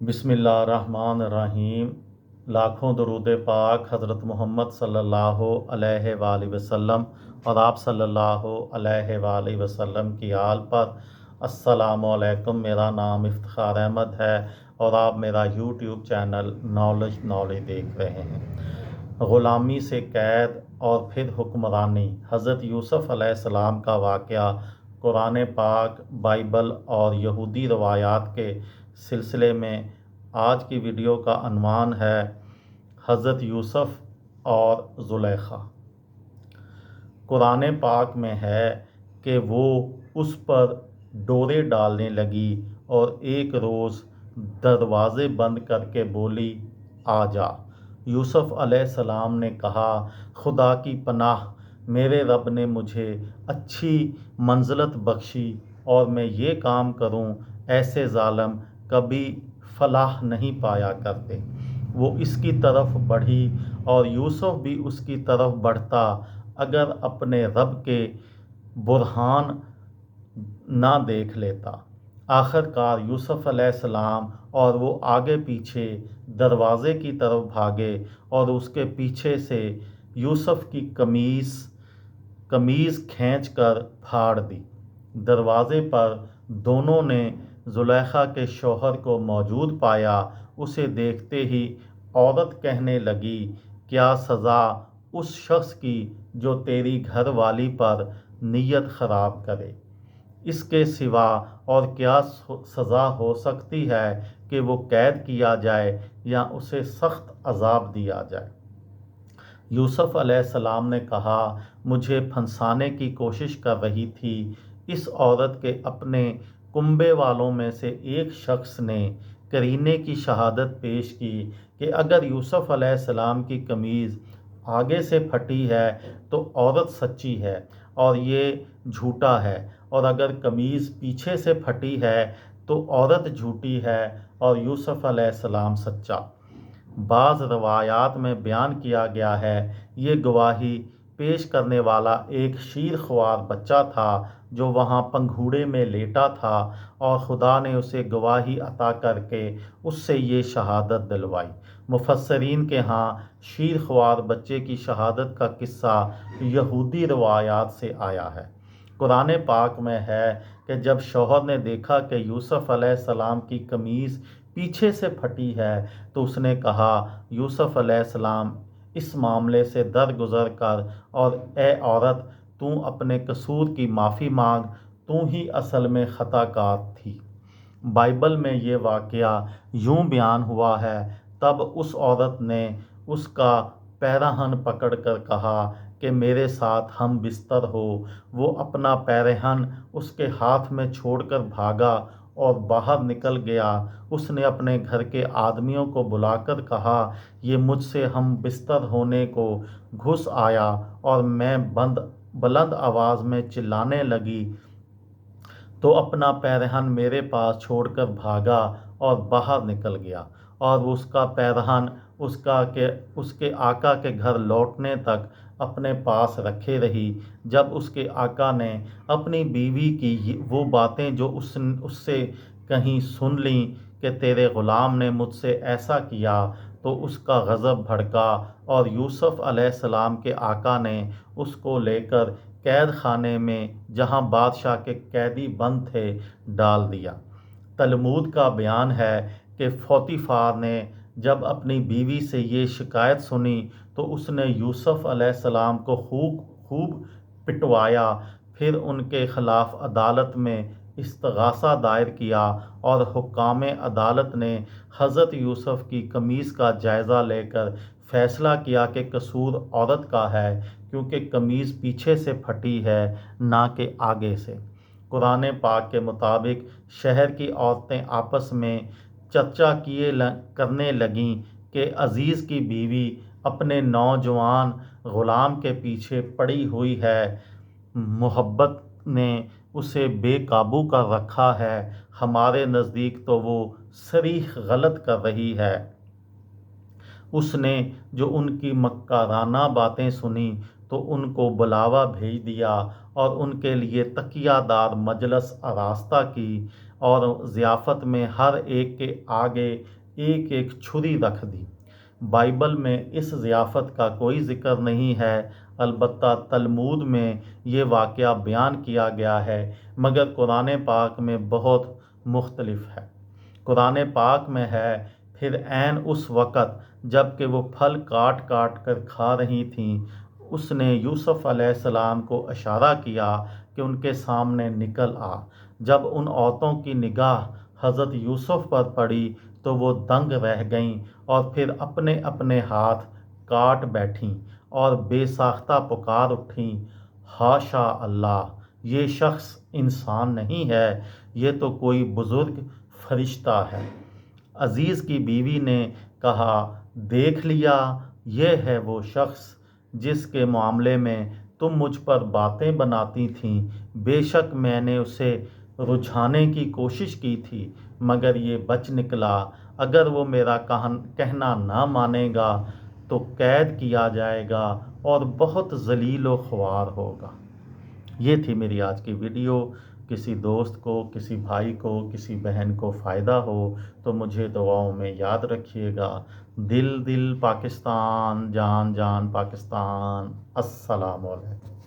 बिस्मिल्लाहिर्रहमानिर्रहीम। लाखों दरूद पाक हज़रत मोहम्मद सल्लल्लाहु अलैहि वसल्लम और आप सल्लल्लाहु अलैहि वसल्लम की आल पर। अस्सलामु अलैकुम। मेरा नाम इफ्तिखार अहमद है और आप मेरा यूट्यूब चैनल नॉलेज देख रहे हैं। ग़ुलामी से कैद और फिर हुक्मरानी, हज़रत यूसुफ़ अलैहिस्सलाम का वाक़या कुरान पाक, बाइबल और यहूदी रवायात के सिलसिले में आज की वीडियो का अन्वान है हज़रत यूसुफ़ और ज़ुलेखा। कुरान पाक में है कि वो उस पर डोरे डालने लगी और एक रोज़ दरवाज़े बंद करके बोली, आ जा। यूसुफ़ अलैहिस्सलाम ने कहा, खुदा की पनाह, मेरे रब ने मुझे अच्छी मंज़लत बख्शी और मैं ये काम करूं, ऐसे ज़ालिम कभी फलाह नहीं पाया करते। वो इसकी तरफ बढ़ी और यूसुफ़ भी उसकी तरफ बढ़ता अगर अपने रब के बुरहान ना देख लेता। आखिरकार यूसुफ़ अलैहिस्सलाम और वो आगे पीछे दरवाज़े की तरफ भागे और उसके पीछे से यूसुफ़ की कमीज़ खींच कर फाड़ दी। दरवाज़े पर दोनों ने ज़ुलेखा के शौहर को मौजूद पाया। उसे देखते ही औरत कहने लगी, क्या सज़ा उस शख्स की जो तेरी घर वाली पर नीयत ख़राब करे। इसके सिवा और क्या सज़ा हो सकती है कि वो कैद किया जाए या उसे सख्त अजाब दिया जाए। यूसुफ़ अलैहिस्सलाम ने कहा, मुझे फंसाने की कोशिश कर रही थी। इस औरत के अपने कुंबे वालों में से एक शख्स ने करीने की शहादत पेश की कि अगर यूसुफ़ अलैहिस्सलाम की कमीज़ आगे से फटी है तो औरत सच्ची है और ये झूठा है, और अगर कमीज़ पीछे से फटी है तो औरत झूठी है और यूसुफ़ अलैहिस्सलाम सच्चा। बाज़ रवायात में बयान किया गया है, ये गवाही पेश करने वाला एक शीरख्वार बच्चा था जो वहाँ पंघूड़े में लेटा था और खुदा ने उसे गवाही अता करके उससे ये शहादत दिलवाई। मुफस्सरीन के यहाँ शीरख्वार बच्चे की शहादत का किस्सा यहूदी रवायात से आया है। कुरान पाक में है कि जब शौहर ने देखा कि यूसुफ़ अलैहिस्सलाम की कमीज़ पीछे से फटी है तो उसने कहा, यूसुफ़ अलैहिस्सलाम, इस मामले से दरगुजर कर और ए औरत, तू अपने कसूर की माफ़ी मांग, तू ही असल में ख़ताकार थी। बाइबल में ये वाक़या यूं बयान हुआ है, तब उस औरत ने उसका पैरहन पकड़कर कहा कि मेरे साथ हम बिस्तर हो। वो अपना पैरहन उसके हाथ में छोड़कर भागा और बाहर निकल गया। उसने अपने घर के आदमियों को बुलाकर कहा, ये मुझसे हम बिस्तर होने को घुस आया और मैं बुलंद आवाज़ में चिल्लाने लगी तो अपना पैरहन मेरे पास छोड़कर भागा और बाहर निकल गया, और उसका पैरहन उसके आका के घर लौटने तक अपने पास रखे रही। जब उसके आका ने अपनी बीवी की वो बातें जो उससे कहीं सुन ली कि तेरे ग़ुलाम ने मुझसे ऐसा किया, तो उसका गज़ब भड़का और यूसुफ़ अलैहिस्सलाम के आका ने उसको लेकर कैद खाने में, जहाँ बादशाह के कैदी बंद थे, डाल दिया। तलमूद का बयान है कि पोतीफार ने जब अपनी बीवी से ये शिकायत सुनी तो उसने यूसुफ़ अलैहिस्सलाम को खूब पिटवाया। फिर उनके ख़िलाफ़ अदालत में इस्तग़ासा दायर किया और हुक्काम अदालत ने हज़रत यूसुफ़ की कमीज़ का जायज़ा लेकर फ़ैसला किया कि कसूर औरत का है, क्योंकि कमीज़ पीछे से फटी है, ना कि आगे से। कुरान पाक के मुताबिक शहर की औरतें आपस में चर्चा करने लगीं कि अज़ीज़ की बीवी अपने नौजवान ग़ुलाम के पीछे पड़ी हुई है, मोहब्बत ने उसे बेकाबू कर रखा है, हमारे नज़दीक तो वो सरीह गलत कर रही है। उसने जो उनकी मक्काराना बातें सुनी तो उनको बुलावा भेज दिया और उनके लिए तकियादार मजलस आरास्ता की اور ضیافت میں ہر ایک کے آگے ایک ایک چھری رکھ دی۔ بائبل میں اس ضیافت کا کوئی ذکر نہیں ہے، البتہ تلمود میں یہ واقعہ بیان کیا گیا ہے، مگر قرآن پاک میں بہت مختلف ہے۔ قرآن پاک میں ہے، پھر عین اس وقت جب کہ وہ پھل کاٹ کاٹ کر کھا رہی تھیں، اس نے یوسف علیہ السلام کو اشارہ کیا کہ ان کے سامنے نکل آ۔ جب ان عورتوں کی نگاہ حضرت یوسف پر پڑی تو وہ دنگ رہ گئیں اور پھر اپنے اپنے ہاتھ کاٹ بیٹھیں اور بے ساختہ پکار اٹھیں، حاشا اللہ، یہ شخص انسان نہیں ہے، یہ تو کوئی بزرگ فرشتہ ہے۔ عزیز کی بیوی نے کہا، دیکھ لیا، یہ ہے وہ شخص جس کے معاملے میں تم مجھ پر باتیں بناتی تھیں۔ بے شک میں نے اسے رجھانے کی کوشش کی تھی، مگر یہ بچ نکلا۔ اگر وہ میرا کہنا نہ مانے گا تو قید کیا جائے گا اور بہت ذلیل و خوار ہوگا۔ یہ تھی میری آج کی ویڈیو۔ کسی دوست کو، کسی بھائی کو، کسی بہن کو فائدہ ہو تو مجھے دعاؤں میں یاد رکھیے گا۔ دل دل پاکستان، جان جان پاکستان۔ السلام علیکم۔